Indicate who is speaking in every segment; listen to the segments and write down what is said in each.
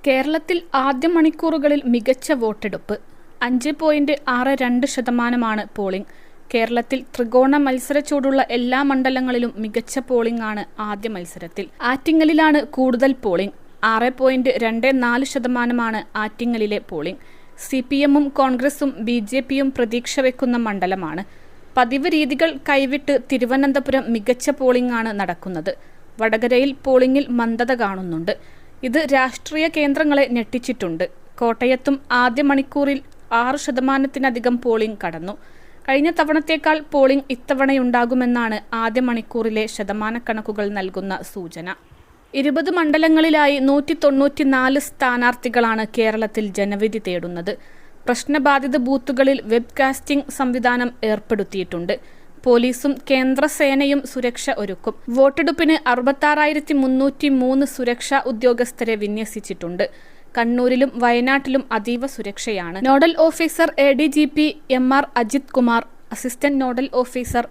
Speaker 1: കേരളത്തിൽ ആദ്യ മണിക്കൂറുകളിൽ മികച്ച വോട്ടെടുപ്പ്. 5.62% പോളിംഗ്. കേരളത്തിൽ ത്രികോണ മത്സരച്ചൂടുള്ള എല്ലാ മണ്ഡലങ്ങളിലും മികച്ച പോളിംഗ് ആണ് ആദ്യ മത്സരത്തിൽ. ആറ്റിങ്ങലിലാണ് കൂടുതൽ പോളിംഗ്. 6.24% ആറ്റിങ്ങലിലെ പോളിംഗ്. CPM-ഉം കോൺഗ്രസും BJP-യും പ്രതീക്ഷ വെക്കുന്ന മണ്ഡലമാണ്. പതിവ് രീതികൾ കൈവിട്ട് തിരുവനന്തപുരം മികച്ച പോളിംഗ് ആണ് നടക്കുന്നത്. വടകരയിൽ പോളിംഗിൽ മന്ദത കാണുന്നുണ്ട്. ഇത് രാഷ്ട്രീയ കേന്ദ്രങ്ങളെ ഞെട്ടിച്ചിട്ടുണ്ട്. കോട്ടയത്തും ആദ്യ മണിക്കൂറിൽ 6%-ലധികം പോളിംഗ് കടന്നു. കഴിഞ്ഞ തവണത്തേക്കാൾ പോളിംഗ് ഇത്തവണയുണ്ടാകുമെന്നാണ് ആദ്യ മണിക്കൂറിലെ ശതമാനക്കണക്കുകൾ നൽകുന്ന സൂചന. 20 മണ്ഡലങ്ങളിലായി 194 സ്ഥാനാർത്ഥികളാണ് കേരളത്തിൽ ജനവിധി തേടുന്നത്. പ്രശ്നബാധിത ബൂത്തുകളിൽ വെബ്കാസ്റ്റിംഗ് സംവിധാനം ഏർപ്പെടുത്തിയിട്ടുണ്ട്. പോലീസും കേന്ദ്രസേനയും സുരക്ഷ ഒരുക്കും. വോട്ടെടുപ്പിന് 66,303 സുരക്ഷാ ഉദ്യോഗസ്ഥരെ വിന്യസിച്ചിട്ടുണ്ട്. കണ്ണൂരിലും വയനാട്ടിലും അതീവ സുരക്ഷയാണ്. Nodal officer ADGP MR Ajith Kumar, assistant nodal officer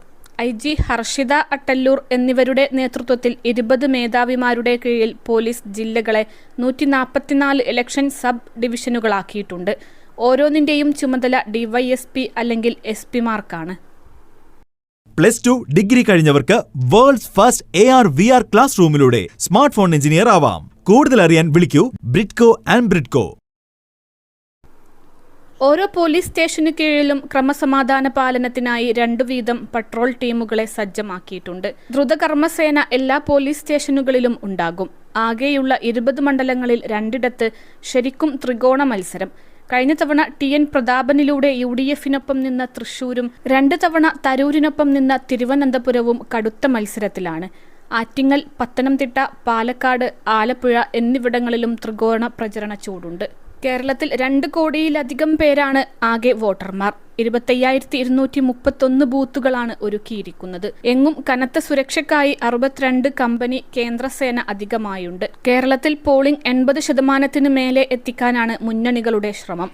Speaker 1: IG Harshita Attallur എന്നിവരുടെ നേതൃത്വത്തിൽ 20 മേധാവിമാരുടെ കീഴിൽ പോലീസ് ജില്ലകളെ 144 ഇലക്ഷൻ സബ് ഡിവിഷനുകളാക്കിയിട്ടുണ്ട്. ഓരോന്നിന്റെയും ചുമതല DYSP അല്ലെങ്കിൽ SP-മാർക്കാണ്.
Speaker 2: +2 ഡിഗ്രി കഴിഞ്ഞവർക്ക് വേൾഡ്സ് ഫസ്റ്റ് AR/VR ക്ലാസ് റൂമിലൂടെ സ്മാർട്ട് ഫോൺ എഞ്ചിനീയർ ആവാം. കൂടുതൽ അറിയാൻ വിളിക്കൂ ബ്രിഡ്കോ ആൻഡ് ബ്രിഡ്കോ.
Speaker 1: ഓരോ പോലീസ് സ്റ്റേഷനു കീഴിലും ക്രമസമാധാന പാലനത്തിനായി 2 വീതം പട്രോൾ ടീമുകളെ സജ്ജമാക്കിയിട്ടുണ്ട്. ദ്രുതകർമ്മസേന എല്ലാ പോലീസ് സ്റ്റേഷനുകളിലും ഉണ്ടാകും. ആകെയുള്ള 20 മണ്ഡലങ്ങളിൽ 2 ശരിക്കും ത്രികോണ മത്സരം. കഴിഞ്ഞ തവണ TN പ്രതാപനിലൂടെ UDF-നൊപ്പം നിന്ന തൃശൂരും 2 തവണ തരൂരിനൊപ്പം നിന്ന തിരുവനന്തപുരവും കടുത്ത മത്സരത്തിലാണ്. ആറ്റിങ്ങൽ, പത്തനംതിട്ട, പാലക്കാട്, ആലപ്പുഴ എന്നിവിടങ്ങളിലും ത്രികോണ പ്രചരണ ചൂടുണ്ട്. കേരളത്തിൽ 2 കോടിയിലധികം പേരാണ് ആകെ വോട്ടർമാർ. 25,231 ബൂത്തുകളാണ് ഒരുക്കിയിരിക്കുന്നത്. എങ്ങും കനത്ത സുരക്ഷയ്ക്കായി 62 കമ്പനി കേന്ദ്രസേന അധികമായുണ്ട്. കേരളത്തിൽ പോളിംഗ് 80%-ന് മേലെ എത്തിക്കാനാണ് മുന്നണികളുടെ ശ്രമം.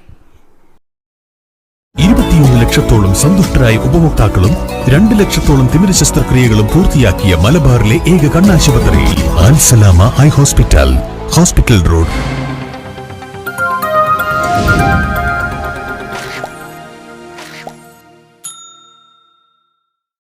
Speaker 3: 21 ലക്ഷത്തോളം സന്തുഷ്ടരായ ഉപഭോക്താക്കളും 2 ലക്ഷത്തോളം തിമിര ശസ്ത്രക്രിയകളും പൂർത്തിയാക്കിയ മലബാറിലെ ഏക കണ്ണാശുപത്രി അൽ സലാമ ഹൈ ഹോസ്പിറ്റൽ റോഡ്.